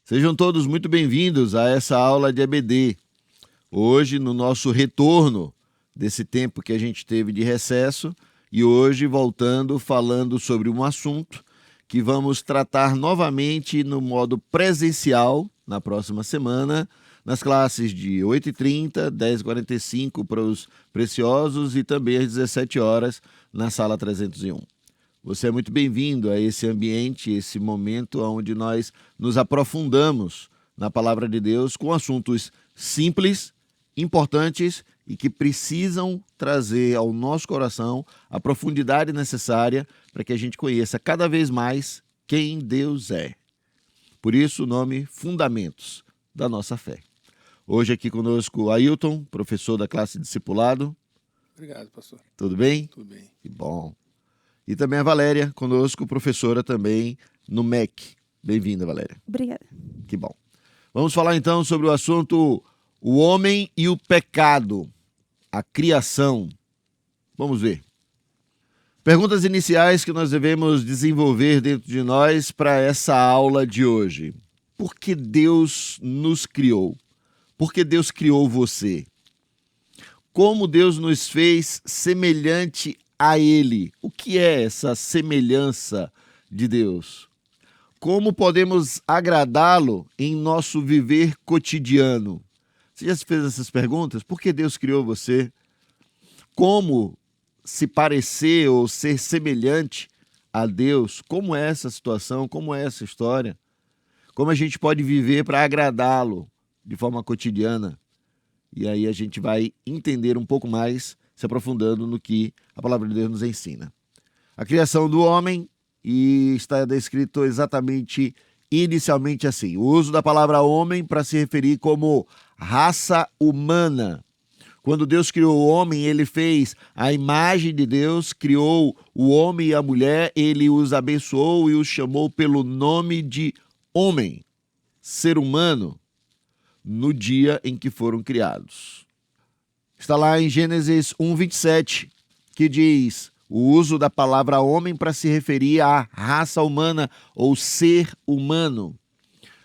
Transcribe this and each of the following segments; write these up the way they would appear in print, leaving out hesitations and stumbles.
Sejam todos muito bem-vindos a essa aula de EBD. Hoje, no nosso retorno desse tempo que a gente teve de recesso, e hoje voltando falando sobre um assunto que vamos tratar novamente no modo presencial na próxima semana, nas classes de 8h30, 10h45 para os preciosos e também às 17 horas na sala 301. Você é muito bem-vindo a esse ambiente, esse momento onde nós nos aprofundamos na palavra de Deus com assuntos simples, importantes e que precisam trazer ao nosso coração a profundidade necessária para que a gente conheça cada vez mais quem Deus é. Por isso o nome Fundamentos da Nossa Fé. Hoje aqui conosco Ailton, professor da classe Discipulado. Obrigado, pastor. Tudo bem? Tudo bem. Que bom. E também a Valéria, conosco, professora também no MEC. Bem-vinda, Valéria. Obrigada. Que bom. Vamos falar então sobre o assunto o homem e o pecado, a criação. Vamos ver. Perguntas iniciais que nós devemos desenvolver dentro de nós para essa aula de hoje. Por que Deus nos criou? Por que Deus criou você? Como Deus nos fez semelhante a Ele? O que é essa semelhança de Deus? Como podemos agradá-lo em nosso viver cotidiano? Você já se fez essas perguntas? Por que Deus criou você? Como se parecer ou ser semelhante a Deus? Como é essa situação? Como é essa história? Como a gente pode viver para agradá-lo de forma cotidiana? E aí a gente vai entender um pouco mais, se aprofundando no que a palavra de Deus nos ensina. A criação do homem, e está descrito exatamente, inicialmente assim, o uso da palavra homem para se referir como raça humana. Quando Deus criou o homem, ele fez a imagem de Deus, criou o homem e a mulher, ele os abençoou e os chamou pelo nome de homem, ser humano, no dia em que foram criados. Está lá em Gênesis 1:27, que diz o uso da palavra homem para se referir à raça humana ou ser humano.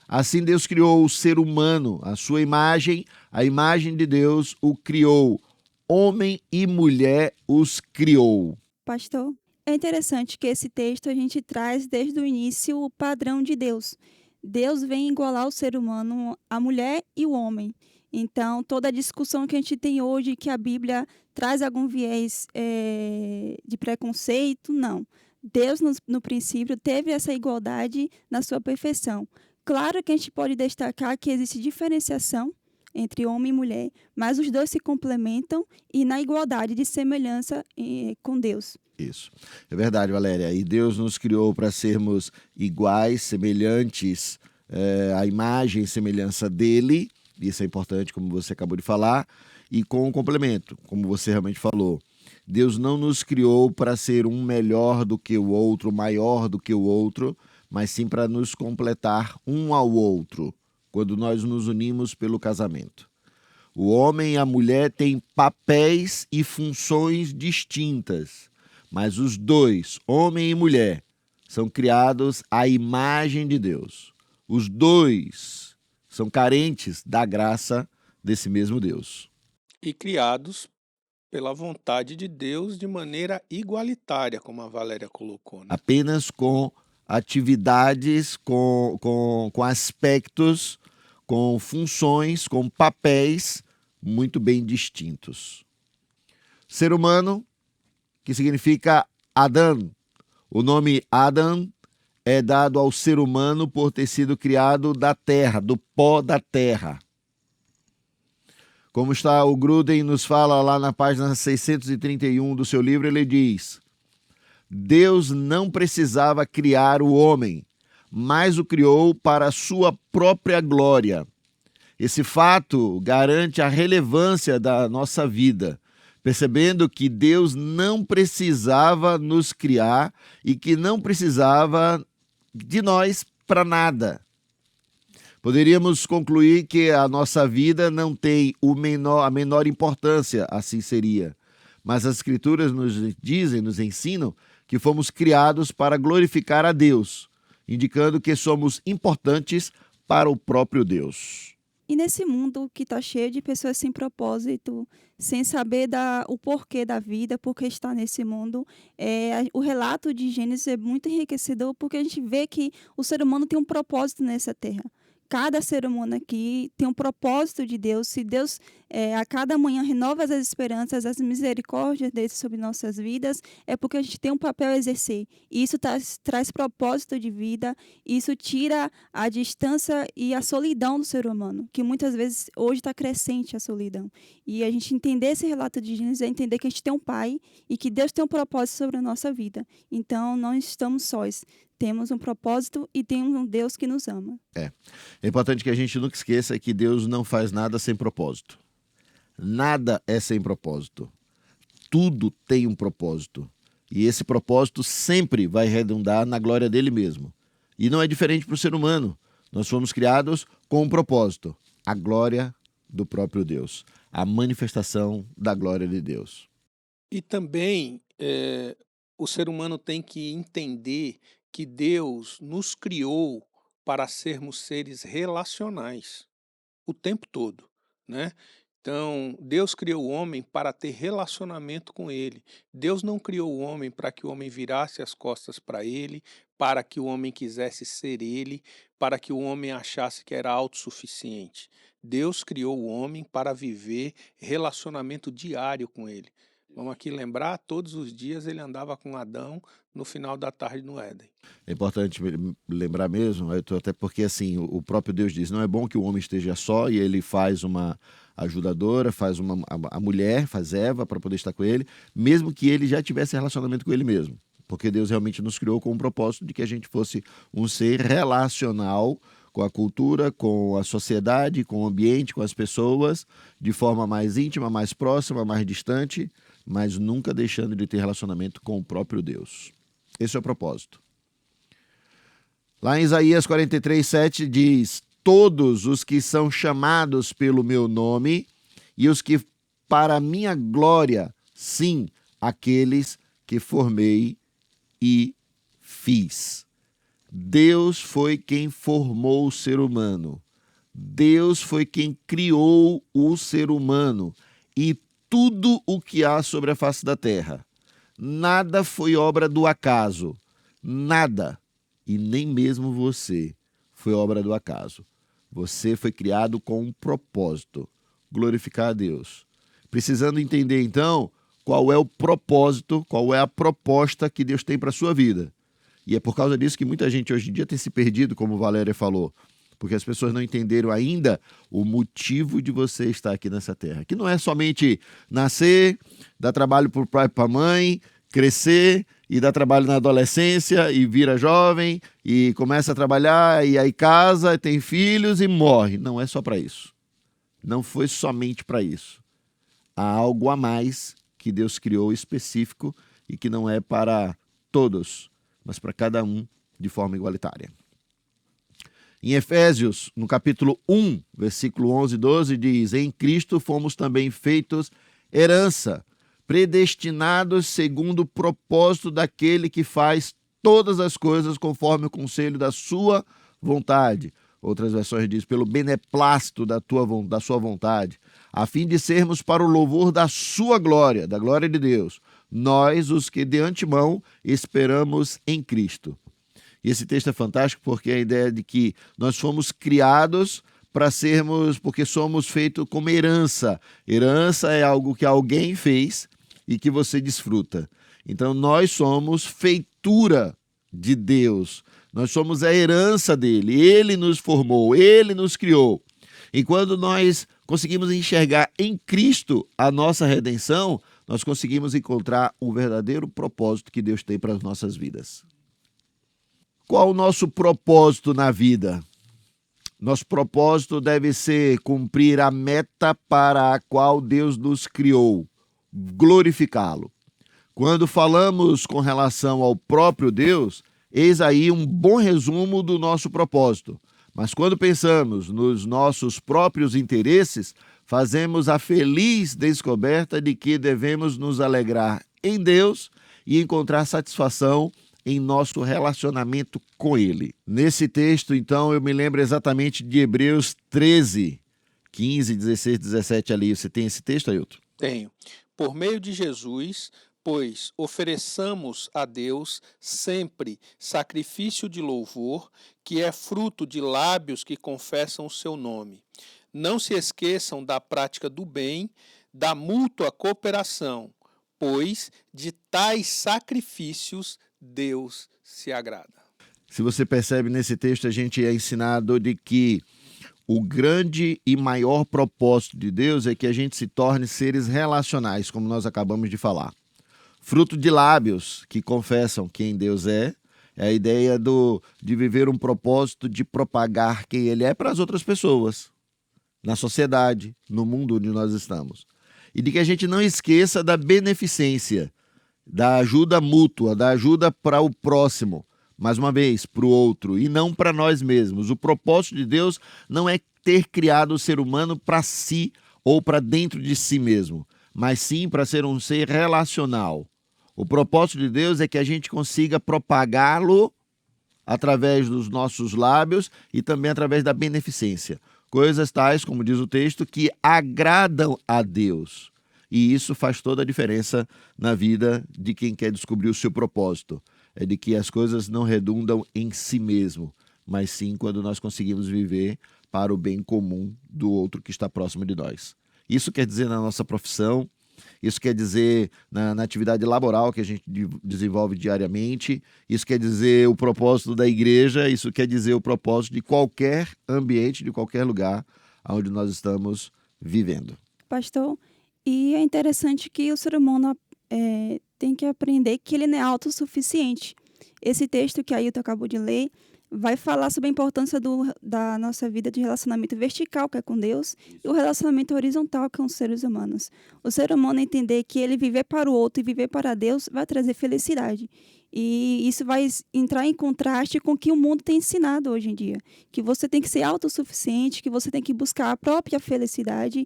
Assim Deus criou o ser humano, a sua imagem, a imagem de Deus o criou. Homem e mulher os criou. Pastor, é interessante que esse texto a gente traz desde o início o padrão de Deus. Deus vem igualar o ser humano, a mulher e o homem. Então, toda a discussão que a gente tem hoje, que a Bíblia traz algum viés de preconceito, não. Deus, no princípio, teve essa igualdade na sua perfeição. Claro que a gente pode destacar que existe diferenciação entre homem e mulher, mas os dois se complementam e na igualdade de semelhança com Deus. Isso. É verdade, Valéria. E Deus nos criou para sermos iguais, semelhantes, à imagem e semelhança dele. Isso é importante, como você acabou de falar. E com um complemento, como você realmente falou. Deus não nos criou para ser um melhor do que o outro, maior do que o outro, mas sim para nos completar um ao outro, quando nós nos unimos pelo casamento. O homem e a mulher têm papéis e funções distintas, mas os dois, homem e mulher, são criados à imagem de Deus. Os dois são carentes da graça desse mesmo Deus. E criados pela vontade de Deus de maneira igualitária, como a Valéria colocou, né? Apenas com atividades, com aspectos, com funções, com papéis muito bem distintos. Ser humano, que significa Adão. O nome Adão é dado ao ser humano por ter sido criado da terra, do pó da terra. Como está o Gruden nos fala lá na página 631 do seu livro, ele diz: Deus não precisava criar o homem, mas o criou para a sua própria glória. Esse fato garante a relevância da nossa vida, percebendo que Deus não precisava nos criar e que não precisava de nós para nada. Poderíamos concluir que a nossa vida não tem a menor importância, assim seria. Mas as Escrituras nos dizem, nos ensinam, que fomos criados para glorificar a Deus, indicando que somos importantes para o próprio Deus. E nesse mundo que está cheio de pessoas sem propósito, sem saber o porquê da vida, por que está nesse mundo, o relato de Gênesis é muito enriquecedor porque a gente vê que o ser humano tem um propósito nessa terra. Cada ser humano aqui tem um propósito de Deus. Se Deus a cada manhã renova as esperanças, as misericórdias dele sobre nossas vidas, é porque a gente tem um papel a exercer. E isso traz propósito de vida, isso tira a distância e a solidão do ser humano, que muitas vezes hoje está crescente a solidão. E a gente entender esse relato de Gênesis é entender que a gente tem um Pai e que Deus tem um propósito sobre a nossa vida. Então, não estamos sós. Temos um propósito e temos um Deus que nos ama. É importante que a gente nunca esqueça que Deus não faz nada sem propósito. Nada é sem propósito. Tudo tem um propósito. E esse propósito sempre vai redundar na glória dele mesmo. E não é diferente para o ser humano. Nós fomos criados com um propósito. A glória do próprio Deus. A manifestação da glória de Deus. E também o ser humano tem que entender que Deus nos criou para sermos seres relacionais o tempo todo, né? Então, Deus criou o homem para ter relacionamento com ele. Deus não criou o homem para que o homem virasse as costas para ele, para que o homem quisesse ser ele, para que o homem achasse que era autossuficiente. Deus criou o homem para viver relacionamento diário com ele. Vamos aqui lembrar, todos os dias ele andava com Adão no final da tarde no Éden. É importante lembrar mesmo, até porque assim, o próprio Deus diz, não é bom que o homem esteja só, e ele faz uma ajudadora, a mulher, faz Eva para poder estar com ele, mesmo que ele já tivesse relacionamento com ele mesmo. Porque Deus realmente nos criou com o propósito de que a gente fosse um ser relacional com a cultura, com a sociedade, com o ambiente, com as pessoas, de forma mais íntima, mais próxima, mais distante, mas nunca deixando de ter relacionamento com o próprio Deus. Esse é o propósito. Lá em Isaías 43:7 diz: todos os que são chamados pelo meu nome e os que para minha glória, sim, aqueles que formei e fiz. Deus foi quem formou o ser humano. Deus foi quem criou o ser humano e tudo o que há sobre a face da terra. Nada foi obra do acaso. Nada. E nem mesmo você foi obra do acaso. Você foi criado com um propósito: glorificar a Deus. Precisando entender, então, qual é o propósito, qual é a proposta que Deus tem para a sua vida. E é por causa disso que muita gente hoje em dia tem se perdido, como Valéria falou, porque as pessoas não entenderam ainda o motivo de você estar aqui nessa terra. Que não é somente nascer, dar trabalho para o pai e para a mãe, crescer e dar trabalho na adolescência e vira jovem e começa a trabalhar e aí casa, tem filhos e morre. Não é só para isso. Não foi somente para isso. Há algo a mais que Deus criou específico e que não é para todos, mas para cada um de forma igualitária. Em Efésios, no capítulo 1, versículo 11 e 12, diz: em Cristo fomos também feitos herança, predestinados segundo o propósito daquele que faz todas as coisas conforme o conselho da sua vontade. Outras versões diz, pelo beneplácito da sua vontade, a fim de sermos para o louvor da sua glória, da glória de Deus, nós, os que de antemão esperamos em Cristo. E esse texto é fantástico porque a ideia de que nós fomos criados para sermos, porque somos feitos como herança. Herança é algo que alguém fez e que você desfruta. Então nós somos feitura de Deus. Nós somos a herança dele. Ele nos formou, ele nos criou. E quando nós conseguimos enxergar em Cristo a nossa redenção, nós conseguimos encontrar o verdadeiro propósito que Deus tem para as nossas vidas. Qual o nosso propósito na vida? Nosso propósito deve ser cumprir a meta para a qual Deus nos criou, glorificá-lo. Quando falamos com relação ao próprio Deus, eis aí um bom resumo do nosso propósito. Mas quando pensamos nos nossos próprios interesses, fazemos a feliz descoberta de que devemos nos alegrar em Deus e encontrar satisfação em nosso relacionamento com Ele. Nesse texto, então, eu me lembro exatamente de Hebreus 13, 15, 16, 17 ali. Você tem esse texto, Ailton? Tenho. Por meio de Jesus, pois ofereçamos a Deus sempre sacrifício de louvor, que é fruto de lábios que confessam o seu nome. Não se esqueçam da prática do bem, da mútua cooperação, pois de tais sacrifícios Deus se agrada. Se você percebe nesse texto, a gente é ensinado de que o grande e maior propósito de Deus é que a gente se torne seres relacionais, como nós acabamos de falar. Fruto de lábios que confessam quem Deus é a ideia de viver um propósito de propagar quem Ele é para as outras pessoas, na sociedade, no mundo onde nós estamos. E de que a gente não esqueça da beneficência, da ajuda mútua, da ajuda para o próximo, mais uma vez, para o outro, e não para nós mesmos. O propósito de Deus não é ter criado o ser humano para si ou para dentro de si mesmo, mas sim para ser um ser relacional. O propósito de Deus é que a gente consiga propagá-lo através dos nossos lábios e também através da beneficência. Coisas tais, como diz o texto, que agradam a Deus. E isso faz toda a diferença na vida de quem quer descobrir o seu propósito. É de que as coisas não redundam em si mesmo, mas sim quando nós conseguimos viver para o bem comum do outro que está próximo de nós. Isso quer dizer na nossa profissão, isso quer dizer na atividade laboral que a gente desenvolve diariamente, isso quer dizer o propósito da igreja, isso quer dizer o propósito de qualquer ambiente, de qualquer lugar onde nós estamos vivendo. Pastor, e é interessante que o ser humano tem que aprender que ele não é autossuficiente. Esse texto que a Ailton acabou de ler vai falar sobre a importância da nossa vida de relacionamento vertical, que é com Deus, e o relacionamento horizontal, que é com os seres humanos. O ser humano entender que ele viver para o outro e viver para Deus vai trazer felicidade. E isso vai entrar em contraste com o que o mundo tem ensinado hoje em dia. Que você tem que ser autossuficiente, que você tem que buscar a própria felicidade,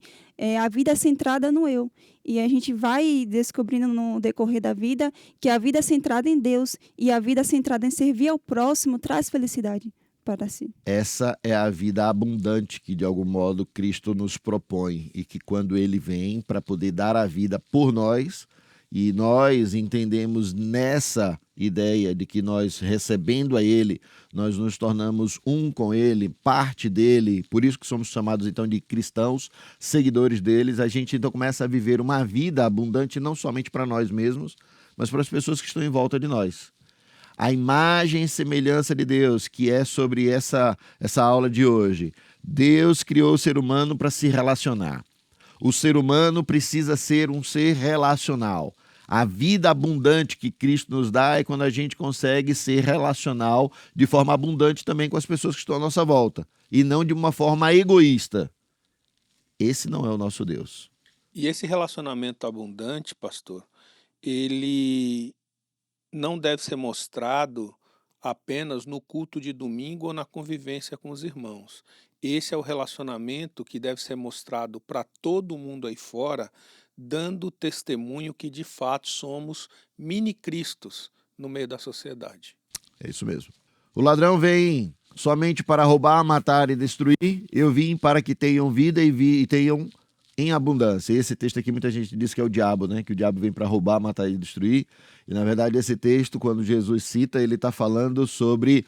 a vida centrada no eu. E a gente vai descobrindo no decorrer da vida que a vida centrada em Deus e a vida centrada em servir ao próximo traz felicidade para si. Essa é a vida abundante que, de algum modo, Cristo nos propõe. E que quando Ele vem para poder dar a vida por nós, e nós entendemos nessa ideia de que nós, recebendo a Ele, nós nos tornamos um com Ele, parte dele, por isso que somos chamados então de cristãos, seguidores deles, a gente então começa a viver uma vida abundante não somente para nós mesmos, mas para as pessoas que estão em volta de nós. A imagem e semelhança de Deus, que é sobre essa aula de hoje. Deus criou o ser humano para se relacionar. O ser humano precisa ser um ser relacional. A vida abundante que Cristo nos dá é quando a gente consegue ser relacional de forma abundante também com as pessoas que estão à nossa volta. E não de uma forma egoísta. Esse não é o nosso Deus. E esse relacionamento abundante, pastor, ele não deve ser mostrado apenas no culto de domingo ou na convivência com os irmãos. Esse é o relacionamento que deve ser mostrado para todo mundo aí fora, dando testemunho que de fato somos mini-cristos no meio da sociedade. É isso mesmo. O ladrão vem somente para roubar, matar e destruir. Eu vim para que tenham vida e tenham em abundância. Esse texto aqui muita gente diz que é o diabo, né? Que o diabo vem para roubar, matar e destruir. E na verdade esse texto, quando Jesus cita, ele está falando sobre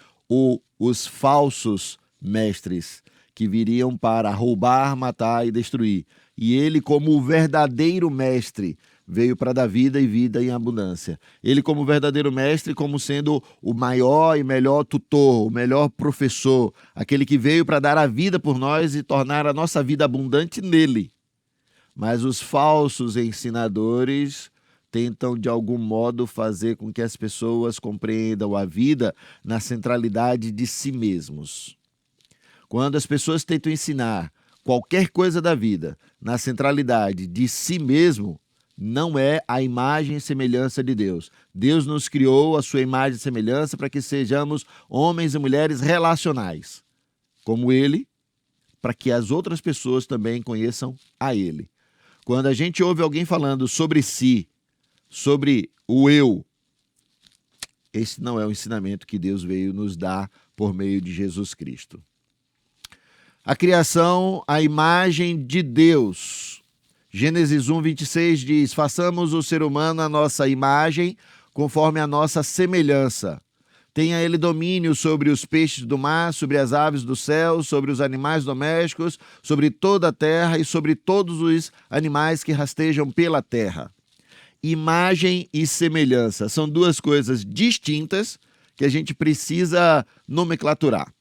os falsos mestres que viriam para roubar, matar e destruir. E ele, como o verdadeiro mestre, veio para dar vida e vida em abundância. Ele, como verdadeiro mestre, como sendo o maior e melhor tutor, o melhor professor, aquele que veio para dar a vida por nós e tornar a nossa vida abundante nele. Mas os falsos ensinadores tentam, de algum modo, fazer com que as pessoas compreendam a vida na centralidade de si mesmos. Quando as pessoas tentam ensinar qualquer coisa da vida na centralidade de si mesmo, não é a imagem e semelhança de Deus. Deus nos criou a sua imagem e semelhança para que sejamos homens e mulheres relacionais, como Ele, para que as outras pessoas também conheçam a Ele. Quando a gente ouve alguém falando sobre si, sobre o eu, esse não é o ensinamento que Deus veio nos dar por meio de Jesus Cristo. A criação, a imagem de Deus. Gênesis 1, 26 diz: façamos o ser humano a nossa imagem, conforme a nossa semelhança. Tenha ele domínio sobre os peixes do mar, sobre as aves do céu, sobre os animais domésticos, sobre toda a terra e sobre todos os animais que rastejam pela terra. Imagem e semelhança são duas coisas distintas que a gente precisa nomenclaturar.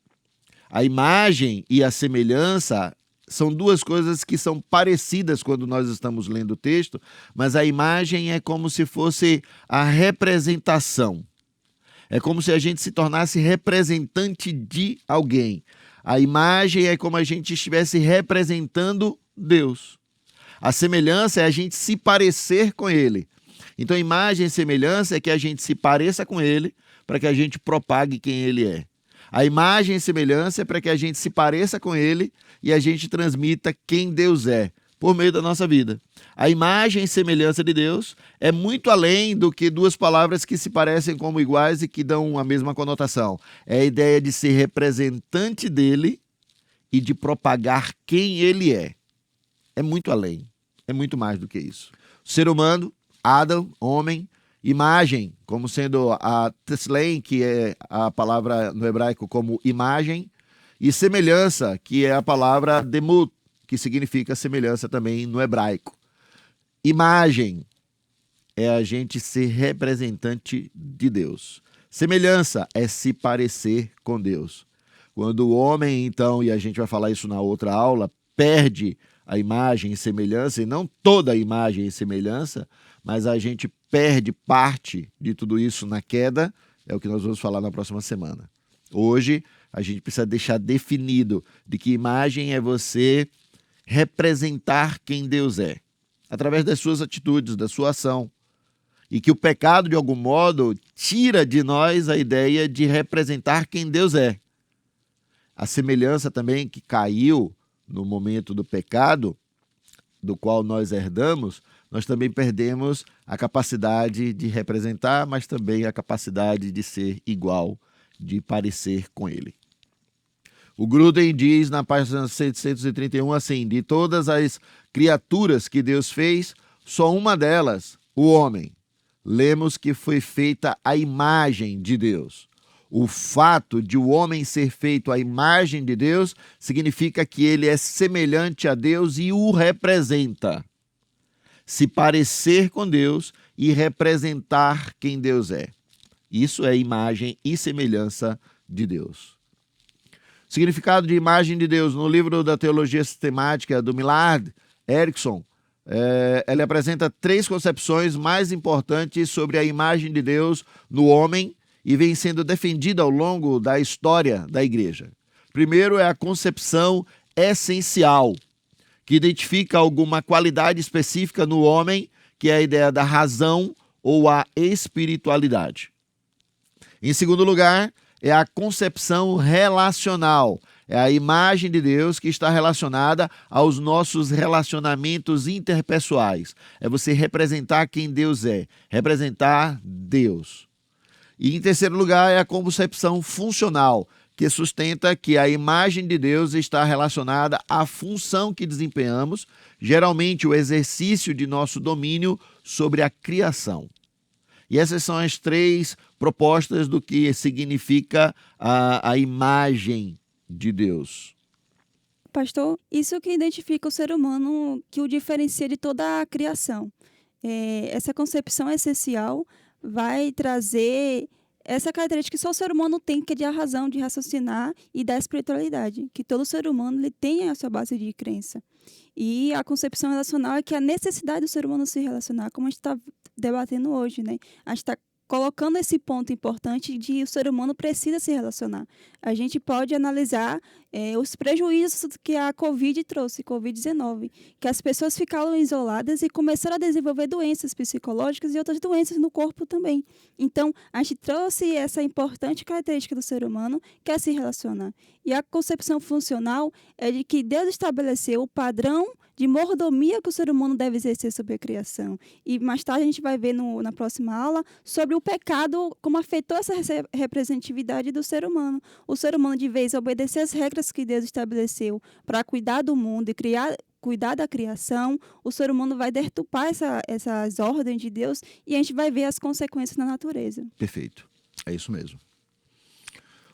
A imagem e a semelhança são duas coisas que são parecidas quando nós estamos lendo o texto, mas a imagem é como se fosse a representação. É como se a gente se tornasse representante de alguém. A imagem é como a gente estivesse representando Deus. A semelhança é a gente se parecer com Ele. Então, imagem e semelhança é que a gente se pareça com Ele para que a gente propague quem Ele é. A imagem e semelhança é para que a gente se pareça com Ele e a gente transmita quem Deus é, por meio da nossa vida. A imagem e semelhança de Deus é muito além do que duas palavras que se parecem como iguais e que dão a mesma conotação. É a ideia de ser representante dele e de propagar quem ele é. É muito além, é muito mais do que isso. O ser humano, Adão, homem, imagem, como sendo a teslein, que é a palavra no hebraico como imagem, e semelhança, que é a palavra demut, que significa semelhança também no hebraico. Imagem é a gente ser representante de Deus. Semelhança é se parecer com Deus. Quando o homem, então, e a gente vai falar isso na outra aula, perde a imagem e semelhança, e não toda a imagem e semelhança, mas a gente perde parte de tudo isso na queda, é o que nós vamos falar na próxima semana. Hoje, a gente precisa deixar definido de que imagem é você representar quem Deus é, através das suas atitudes, da sua ação. E que o pecado, de algum modo, tira de nós a ideia de representar quem Deus é. A semelhança também que caiu no momento do pecado, do qual nós herdamos, nós também perdemos a capacidade de representar, mas também a capacidade de ser igual, de parecer com Ele. O Gruden diz na página 731 assim: de todas as criaturas que Deus fez, só uma delas, o homem, lemos que foi feita à imagem de Deus. O fato de o homem ser feito à imagem de Deus significa que ele é semelhante a Deus e o representa. Se parecer com Deus e representar quem Deus é. Isso é imagem e semelhança de Deus. Significado de imagem de Deus. No livro da Teologia Sistemática do Millard Erickson, ele apresenta 3 concepções mais importantes sobre a imagem de Deus no homem e vem sendo defendida ao longo da história da igreja. Primeiro é a concepção essencial, que identifica alguma qualidade específica no homem, que é a ideia da razão ou a espiritualidade. Em segundo lugar, é a concepção relacional. É a imagem de Deus que está relacionada aos nossos relacionamentos interpessoais. É você representar quem Deus é, representar Deus. E em terceiro lugar é a concepção funcional, que sustenta que a imagem de Deus está relacionada à função que desempenhamos, geralmente o exercício de nosso domínio sobre a criação. E essas são as 3 propostas do que significa a imagem de Deus. Pastor, isso que identifica o ser humano, que o diferencia de toda a criação. Essa concepção essencial vai trazer essa característica que só o ser humano tem, que é de a razão, de raciocinar e da espiritualidade, que todo ser humano ele tem a sua base de crença. E a concepção relacional é que a necessidade do ser humano se relacionar, como a gente está debatendo hoje, né? A gente está colocando esse ponto importante de o ser humano precisa se relacionar. A gente pode analisar os prejuízos que a Covid trouxe, Covid-19, que as pessoas ficaram isoladas e começaram a desenvolver doenças psicológicas e outras doenças no corpo também. Então, a gente trouxe essa importante característica do ser humano, que é se relacionar. E a concepção funcional é de que Deus estabeleceu o padrão de mordomia que o ser humano deve exercer sobre a criação. E mais tarde a gente vai ver na próxima aula sobre o pecado, como afetou essa representatividade do ser humano. O ser humano, de vez obedecer às regras que Deus estabeleceu para cuidar do mundo e cuidar da criação, o ser humano vai deturpar essas ordens de Deus e a gente vai ver as consequências na natureza. Perfeito. É isso mesmo.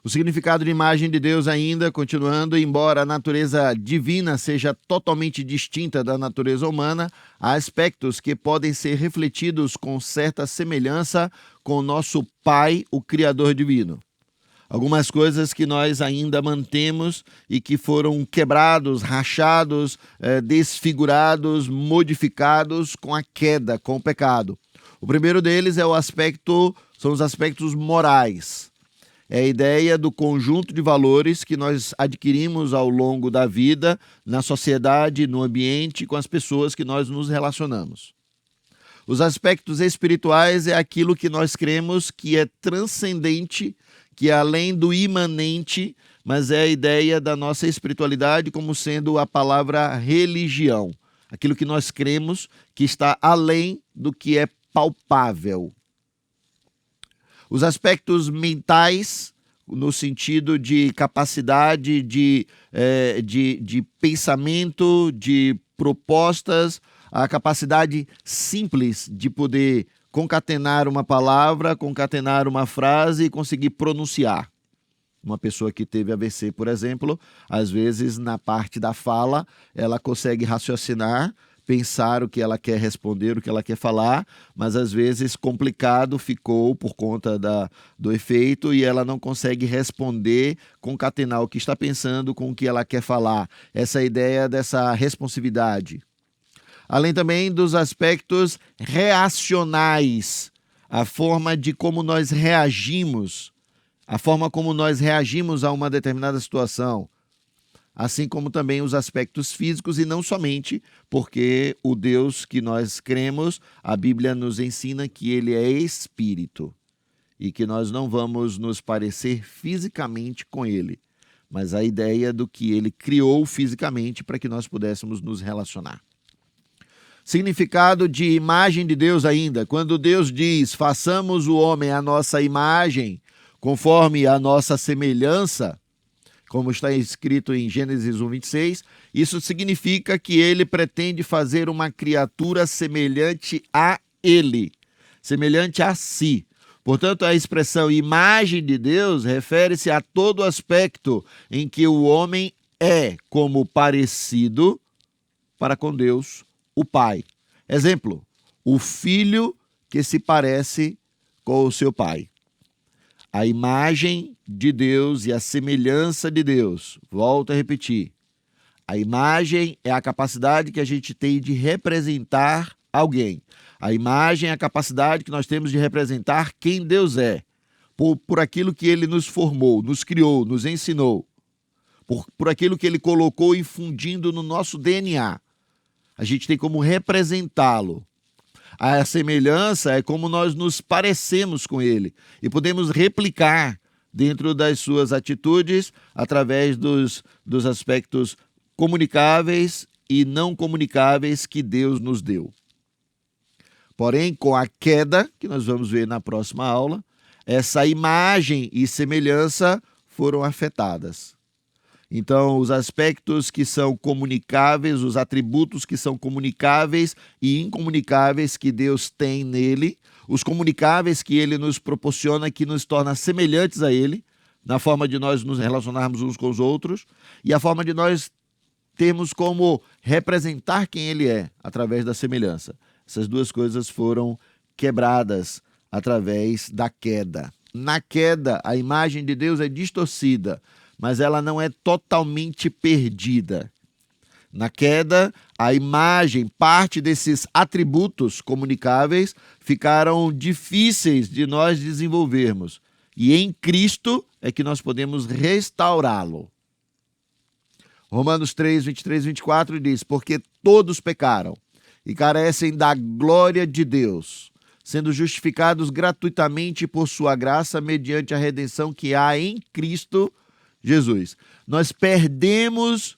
O significado de imagem de Deus ainda, continuando, embora a natureza divina seja totalmente distinta da natureza humana, há aspectos que podem ser refletidos com certa semelhança com o nosso Pai, o Criador divino. Algumas coisas que nós ainda mantemos e que foram quebrados, rachados, desfigurados, modificados com a queda, com o pecado. O primeiro deles são os aspectos morais. É a ideia do conjunto de valores que nós adquirimos ao longo da vida, na sociedade, no ambiente, com as pessoas que nós nos relacionamos. Os aspectos espirituais é aquilo que nós cremos que é transcendente, que é além do imanente, mas é a ideia da nossa espiritualidade como sendo a palavra religião. Aquilo que nós cremos que está além do que é palpável. Os aspectos mentais, no sentido de capacidade de pensamento, de propostas, a capacidade simples de poder concatenar uma palavra, concatenar uma frase e conseguir pronunciar. Uma pessoa que teve AVC, por exemplo, às vezes na parte da fala, ela consegue raciocinar, pensar o que ela quer responder, o que ela quer falar, mas às vezes complicado ficou por conta do efeito e ela não consegue responder, concatenar o que está pensando com o que ela quer falar. Essa ideia dessa responsividade. Além também dos aspectos reacionais, a forma de como nós reagimos, a forma como nós reagimos a uma determinada situação. Assim como também os aspectos físicos e não somente, porque o Deus que nós cremos, a Bíblia nos ensina que ele é espírito e que nós não vamos nos parecer fisicamente com ele, mas a ideia do que ele criou fisicamente para que nós pudéssemos nos relacionar. Significado de imagem de Deus ainda, quando Deus diz, façamos o homem à nossa imagem, conforme a nossa semelhança, como está escrito em Gênesis 1:26, isso significa que ele pretende fazer uma criatura semelhante a ele, semelhante a si. Portanto, a expressão imagem de Deus refere-se a todo aspecto em que o homem é como parecido para com Deus, o Pai. Exemplo, o filho que se parece com o seu pai. A imagem de Deus e a semelhança de Deus. Volto a repetir. A imagem é a capacidade que a gente tem de representar alguém. A imagem é a capacidade que nós temos de representar quem Deus é. Por aquilo que ele nos formou, nos criou, nos ensinou. Por aquilo que ele colocou infundindo no nosso DNA. A gente tem como representá-lo. A semelhança é como nós nos parecemos com ele e podemos replicar dentro das suas atitudes através dos aspectos comunicáveis e não comunicáveis que Deus nos deu. Porém, com a queda, que nós vamos ver na próxima aula, essa imagem e semelhança foram afetadas. Então, os aspectos que são comunicáveis, os atributos que são comunicáveis e incomunicáveis que Deus tem nele, os comunicáveis que ele nos proporciona, que nos torna semelhantes a ele, na forma de nós nos relacionarmos uns com os outros, e a forma de nós termos como representar quem ele é, através da semelhança. Essas duas coisas foram quebradas através da queda. Na queda, a imagem de Deus é distorcida, mas ela não é totalmente perdida. Na queda, a imagem, parte desses atributos comunicáveis ficaram difíceis de nós desenvolvermos. E em Cristo é que nós podemos restaurá-lo. Romanos 3, 23 e 24 diz, porque todos pecaram e carecem da glória de Deus, sendo justificados gratuitamente por sua graça mediante a redenção que há em Cristo Jesus. Nós perdemos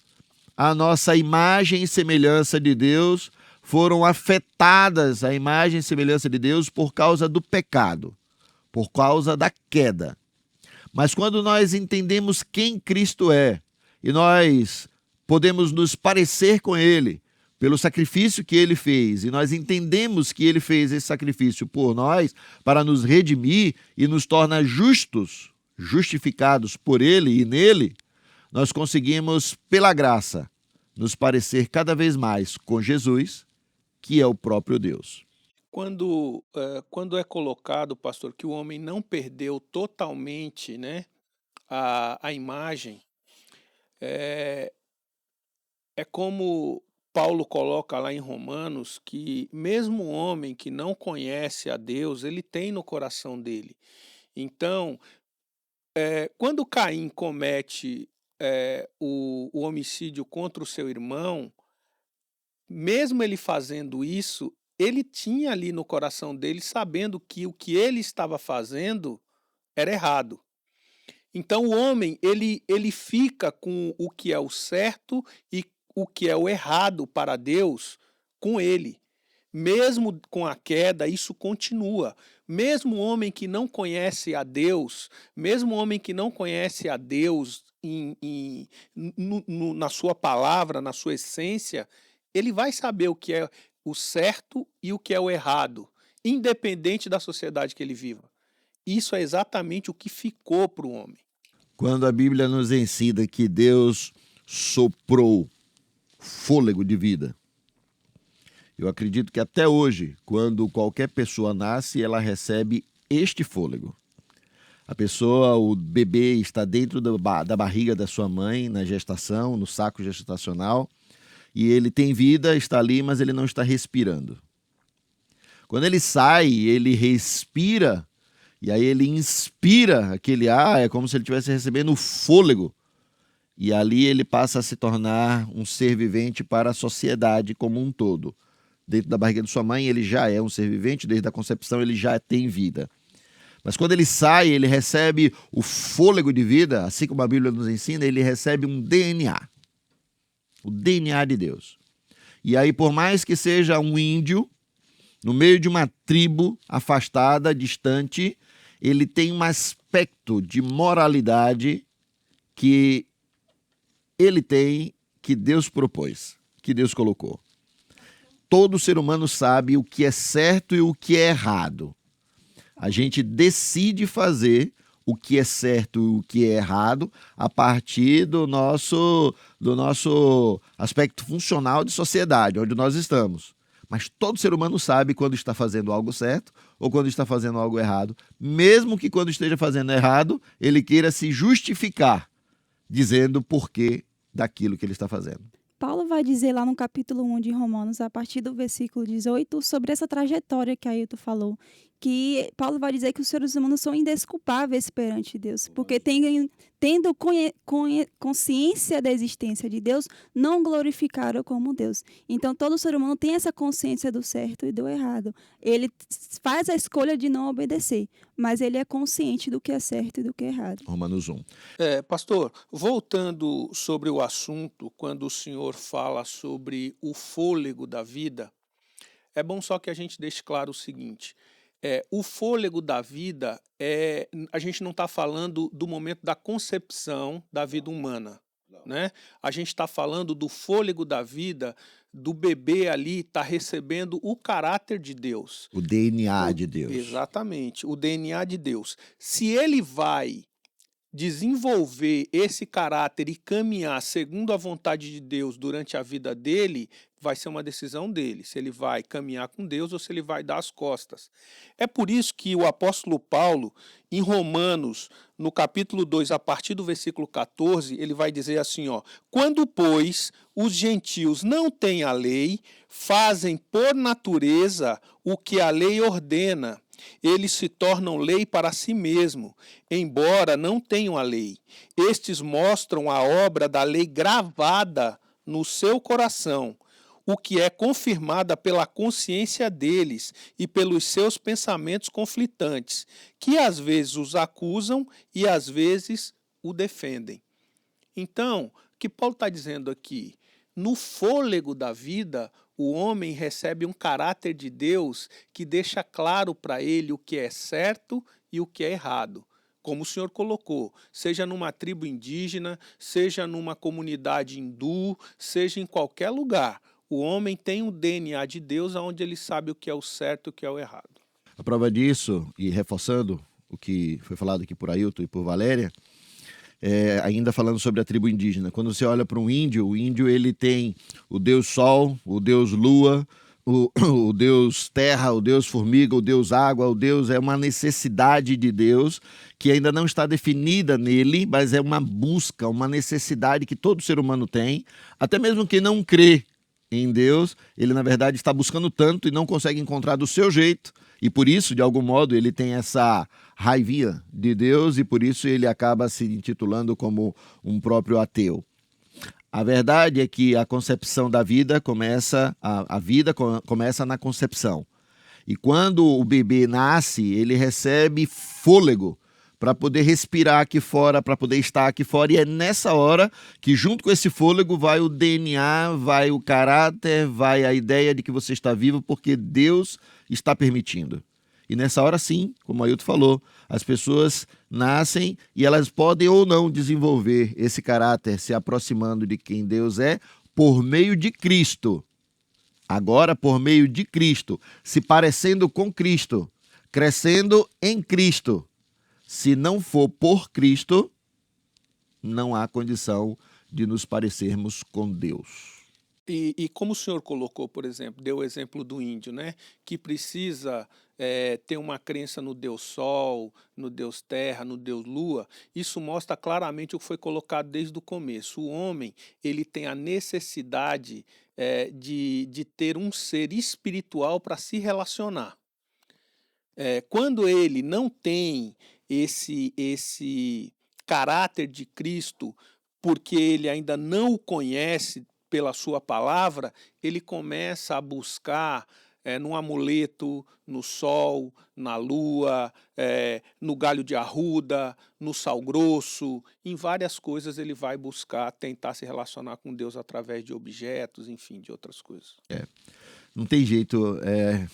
a nossa imagem e semelhança de Deus, foram afetadas a imagem e semelhança de Deus por causa do pecado, por causa da queda. Mas quando nós entendemos quem Cristo é, e nós podemos nos parecer com Ele, pelo sacrifício que Ele fez, e nós entendemos que Ele fez esse sacrifício por nós, para nos redimir e nos torna justos, justificados por Ele e nele, nós conseguimos, pela graça, nos parecer cada vez mais com Jesus, que é o próprio Deus. Quando é colocado, pastor, que o homem não perdeu totalmente, né, a imagem, é, é como Paulo coloca lá em Romanos, que mesmo o homem que não conhece a Deus, ele tem no coração dele. Então, quando Caim comete o homicídio contra o seu irmão, mesmo ele fazendo isso, ele tinha ali no coração dele, sabendo que o que ele estava fazendo era errado. Então o homem, ele fica com o que é o certo e o que é o errado para Deus com ele. Mesmo com a queda, isso continua. Mesmo o homem que não conhece a Deus, mesmo o homem que não conhece a Deus na sua palavra, na sua essência, ele vai saber o que é o certo e o que é o errado, independente da sociedade que ele viva. Isso é exatamente o que ficou para o homem. Quando a Bíblia nos ensina que Deus soprou fôlego de vida, eu acredito que até hoje, quando qualquer pessoa nasce, ela recebe este fôlego. A pessoa, o bebê está dentro da barriga da sua mãe, na gestação, no saco gestacional, e ele tem vida, está ali, mas ele não está respirando. Quando ele sai, ele respira, e aí ele inspira aquele ar, é como se ele estivesse recebendo o fôlego. E ali ele passa a se tornar um ser vivente para a sociedade como um todo. Dentro da barriga de sua mãe, ele já é um ser vivente, desde a concepção ele já tem vida. Mas quando ele sai, ele recebe o fôlego de vida, assim como a Bíblia nos ensina, ele recebe um DNA. O DNA de Deus. E aí, por mais que seja um índio, no meio de uma tribo afastada, distante, ele tem um aspecto de moralidade que ele tem, que Deus propôs, que Deus colocou. Todo ser humano sabe o que é certo e o que é errado. A gente decide fazer o que é certo e o que é errado a partir do nosso aspecto funcional de sociedade, onde nós estamos. Mas todo ser humano sabe quando está fazendo algo certo ou quando está fazendo algo errado, mesmo que quando esteja fazendo errado, ele queira se justificar, dizendo o porquê daquilo que ele está fazendo. Paulo vai dizer lá no capítulo 1 de Romanos, a partir do versículo 18, sobre essa trajetória que Ailton falou, que Paulo vai dizer que os seres humanos são indesculpáveis perante Deus, porque tendo consciência da existência de Deus, não glorificaram como Deus. Então, todo ser humano tem essa consciência do certo e do errado. Ele faz a escolha de não obedecer, mas ele é consciente do que é certo e do que é errado. Romanos 1. Pastor, voltando sobre o assunto, quando o senhor fala sobre o fôlego da vida, é bom só que a gente deixe claro o seguinte: o fôlego da vida, a gente não está falando do momento da concepção da vida humana, né? A gente está falando do fôlego da vida, do bebê ali está recebendo o caráter de Deus. O DNA de Deus. Exatamente, o DNA de Deus. Se ele vai desenvolver esse caráter e caminhar segundo a vontade de Deus durante a vida dele, vai ser uma decisão dele, se ele vai caminhar com Deus ou se ele vai dar as costas. É por isso que o apóstolo Paulo, em Romanos, no capítulo 2, a partir do versículo 14, ele vai dizer assim, quando, pois, os gentios não têm a lei, fazem por natureza o que a lei ordena, eles se tornam lei para si mesmo, embora não tenham a lei. Estes mostram a obra da lei gravada no seu coração, o que é confirmada pela consciência deles e pelos seus pensamentos conflitantes, que às vezes os acusam e às vezes o defendem. Então, o que Paulo está dizendo aqui? No fôlego da vida, o homem recebe um caráter de Deus que deixa claro para ele o que é certo e o que é errado. Como o senhor colocou, seja numa tribo indígena, seja numa comunidade hindu, seja em qualquer lugar, o homem tem um DNA de Deus onde ele sabe o que é o certo e o que é o errado. A prova disso, e reforçando o que foi falado aqui por Ailton e por Valéria, ainda falando sobre a tribo indígena, quando você olha para um índio, o índio ele tem o deus sol, o deus lua, o deus terra, o deus formiga, o deus água, o deus é uma necessidade de Deus que ainda não está definida nele, mas é uma busca, uma necessidade que todo ser humano tem, até mesmo quem não crê em Deus, ele na verdade está buscando tanto e não consegue encontrar do seu jeito, e por isso, de algum modo, ele tem essa raivinha de Deus e por isso ele acaba se intitulando como um próprio ateu. A verdade é que a concepção da vida começa, a vida começa na concepção. E quando o bebê nasce, ele recebe fôlego para poder respirar aqui fora, para poder estar aqui fora. E é nessa hora que, junto com esse fôlego, vai o DNA, vai o caráter, vai a ideia de que você está vivo, porque Deus está permitindo. E nessa hora, sim, como o Ailton falou, as pessoas nascem e elas podem ou não desenvolver esse caráter se aproximando de quem Deus é por meio de Cristo. Agora, por meio de Cristo, se parecendo com Cristo, crescendo em Cristo. Se não for por Cristo, não há condição de nos parecermos com Deus. E como o senhor colocou, por exemplo, deu o exemplo do índio, né? Que precisa ter uma crença no Deus Sol, no Deus Terra, no Deus Lua. Isso mostra claramente o que foi colocado desde o começo. O homem, ele tem a necessidade de ter um ser espiritual para se relacionar. Quando ele não tem esse caráter de Cristo, porque ele ainda não o conhece pela sua palavra, ele começa a buscar num amuleto, no sol, na lua, no galho de arruda, no sal grosso, em várias coisas ele vai buscar tentar se relacionar com Deus através de objetos, enfim, de outras coisas. Não tem jeito,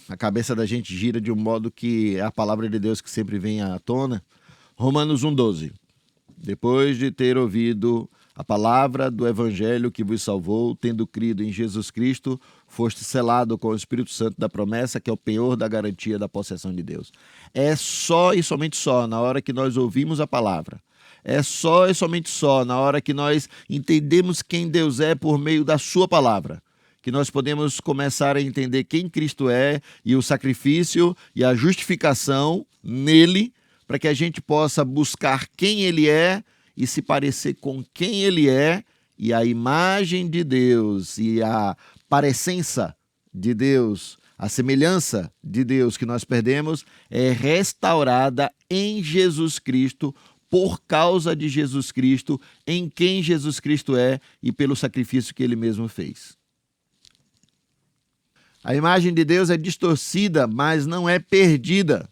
a cabeça da gente gira de um modo que é a palavra de Deus que sempre vem à tona. Romanos 1,12. Depois de ter ouvido a palavra do Evangelho que vos salvou, tendo crido em Jesus Cristo, foste selado com o Espírito Santo da promessa, que é o penhor da garantia da possessão de Deus. É só e somente só na hora que nós ouvimos a palavra. É só e somente só na hora que nós entendemos quem Deus é por meio da sua palavra, que nós podemos começar a entender quem Cristo é e o sacrifício e a justificação nele, para que a gente possa buscar quem ele é e se parecer com quem ele é, e a imagem de Deus e a parecença de Deus, a semelhança de Deus que nós perdemos, é restaurada em Jesus Cristo, por causa de Jesus Cristo, em quem Jesus Cristo é e pelo sacrifício que ele mesmo fez. A imagem de Deus é distorcida, mas não é perdida.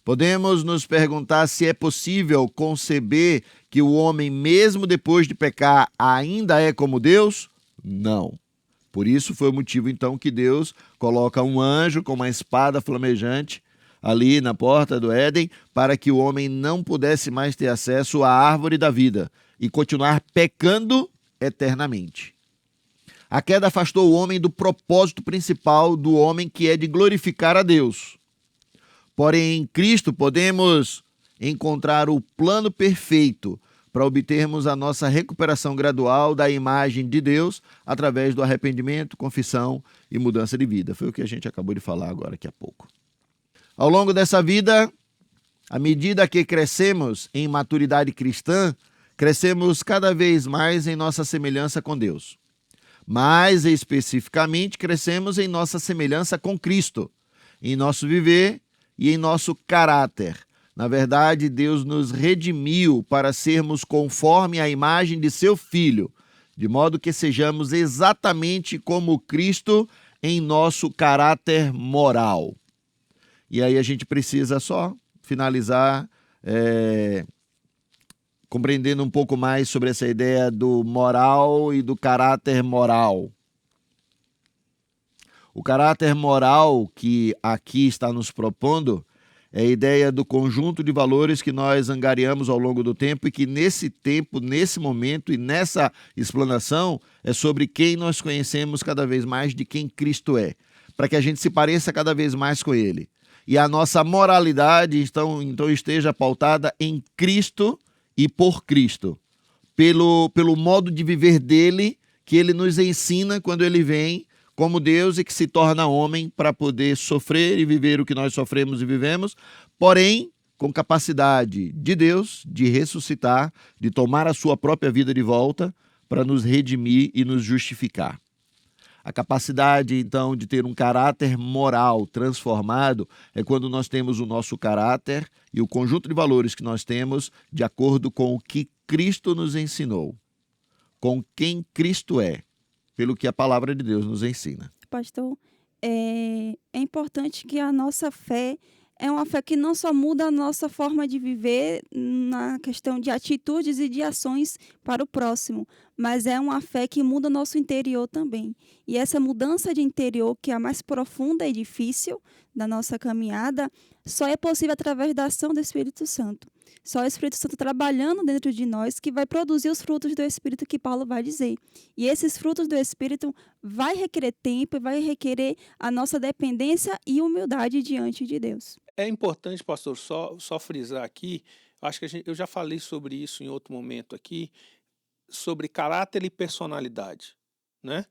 Podemos nos perguntar se é possível conceber que o homem, mesmo depois de pecar, ainda é como Deus? Não. Por isso foi o motivo, então, que Deus coloca um anjo com uma espada flamejante ali na porta do Éden, para que o homem não pudesse mais ter acesso à árvore da vida e continuar pecando eternamente. A queda afastou o homem do propósito principal do homem, que é de glorificar a Deus. Porém, em Cristo podemos encontrar o plano perfeito para obtermos a nossa recuperação gradual da imagem de Deus através do arrependimento, confissão e mudança de vida. Foi o que a gente acabou de falar agora, daqui a pouco. Ao longo dessa vida, à medida que crescemos em maturidade cristã, crescemos cada vez mais em nossa semelhança com Deus. Mais especificamente, crescemos em nossa semelhança com Cristo, em nosso viver e em nosso caráter. Na verdade, Deus nos redimiu para sermos conforme a imagem de seu Filho, de modo que sejamos exatamente como Cristo em nosso caráter moral. E aí a gente precisa só finalizar compreendendo um pouco mais sobre essa ideia do moral e do caráter moral. O caráter moral que aqui está nos propondo é a ideia do conjunto de valores que nós angariamos ao longo do tempo e que nesse tempo, nesse momento e nessa explanação é sobre quem nós conhecemos cada vez mais de quem Cristo é, para que a gente se pareça cada vez mais com Ele. E a nossa moralidade então esteja pautada em Cristo e por Cristo, pelo modo de viver dele que Ele nos ensina quando Ele vem como Deus e que se torna homem para poder sofrer e viver o que nós sofremos e vivemos, porém com capacidade de Deus de ressuscitar, de tomar a sua própria vida de volta para nos redimir e nos justificar. A capacidade, então, de ter um caráter moral transformado é quando nós temos o nosso caráter e o conjunto de valores que nós temos de acordo com o que Cristo nos ensinou, com quem Cristo é, pelo que a palavra de Deus nos ensina. Pastor, é importante que a nossa fé é uma fé que não só muda a nossa forma de viver na questão de atitudes e de ações para o próximo, mas é uma fé que muda o nosso interior também. E essa mudança de interior, que é a mais profunda e difícil da nossa caminhada, só é possível através da ação do Espírito Santo. Só o Espírito Santo trabalhando dentro de nós que vai produzir os frutos do Espírito que Paulo vai dizer. E esses frutos do Espírito vai requerer tempo e vai requerer a nossa dependência e humildade diante de Deus. É importante, pastor, só frisar aqui, acho que eu já falei sobre isso em outro momento aqui, sobre caráter e personalidade, né?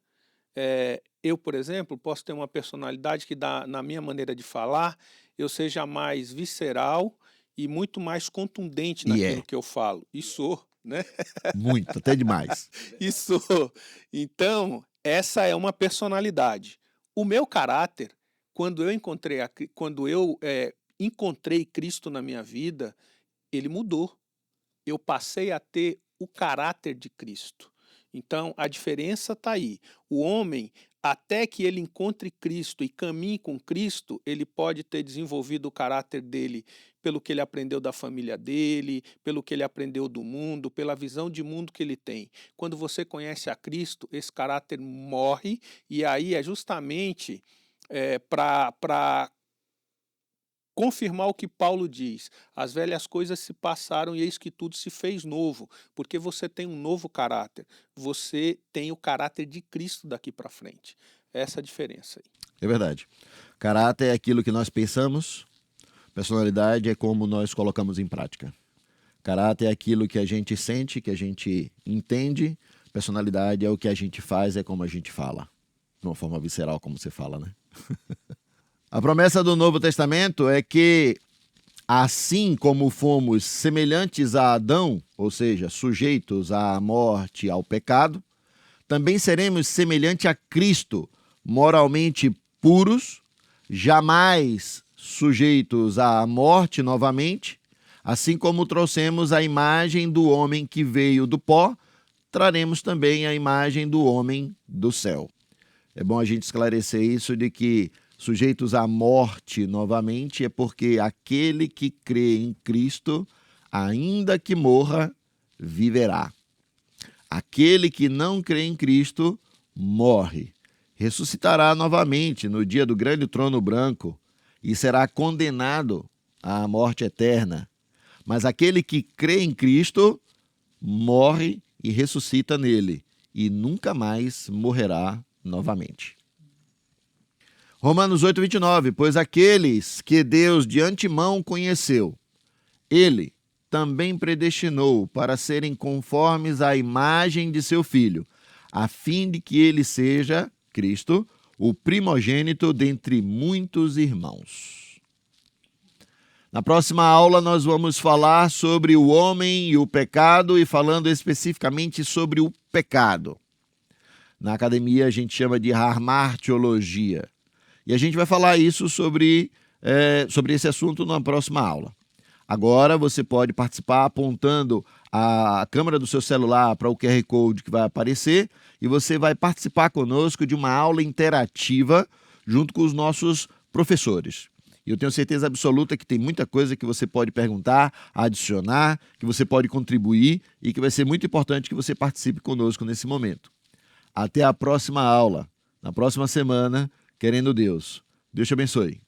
Eu, por exemplo, posso ter uma personalidade que na minha maneira de falar, eu seja mais visceral e muito mais contundente naquilo que eu falo. E sou, né? Muito, até demais. E sou. Então, essa é uma personalidade. O meu caráter, quando eu encontrei Cristo na minha vida, ele mudou. Eu passei a ter o caráter de Cristo. Então, a diferença está aí. O homem, até que ele encontre Cristo e caminhe com Cristo, ele pode ter desenvolvido o caráter dele pelo que ele aprendeu da família dele, pelo que ele aprendeu do mundo, pela visão de mundo que ele tem. Quando você conhece a Cristo, esse caráter morre, e aí é justamente para confirmar o que Paulo diz: as velhas coisas se passaram e eis que tudo se fez novo, porque você tem um novo caráter, você tem o caráter de Cristo daqui para frente. Essa é a diferença aí. É verdade. Caráter é aquilo que nós pensamos, personalidade é como nós colocamos em prática. Caráter é aquilo que a gente sente, que a gente entende, personalidade é o que a gente faz, é como a gente fala. De uma forma visceral, como você fala, né? A promessa do Novo Testamento é que, assim como fomos semelhantes a Adão, ou seja, sujeitos à morte e ao pecado, também seremos semelhantes a Cristo, moralmente puros, jamais sujeitos à morte novamente, assim como trouxemos a imagem do homem que veio do pó, traremos também a imagem do homem do céu. É bom a gente esclarecer isso de que sujeitos à morte novamente é porque aquele que crê em Cristo, ainda que morra, viverá. Aquele que não crê em Cristo, morre. Ressuscitará novamente no dia do grande trono branco e será condenado à morte eterna. Mas aquele que crê em Cristo, morre e ressuscita nele e nunca mais morrerá novamente. Romanos 8:29, pois aqueles que Deus de antemão conheceu, ele também predestinou para serem conformes à imagem de seu Filho, a fim de que ele seja, Cristo, o primogênito dentre muitos irmãos. Na próxima aula nós vamos falar sobre o homem e o pecado e falando especificamente sobre o pecado. Na academia a gente chama de hamartiologia. E a gente vai falar isso sobre esse assunto na próxima aula. Agora você pode participar apontando a câmera do seu celular para o QR Code que vai aparecer e você vai participar conosco de uma aula interativa junto com os nossos professores. E eu tenho certeza absoluta que tem muita coisa que você pode perguntar, adicionar, que você pode contribuir e que vai ser muito importante que você participe conosco nesse momento. Até a próxima aula, na próxima semana, querendo Deus. Deus te abençoe.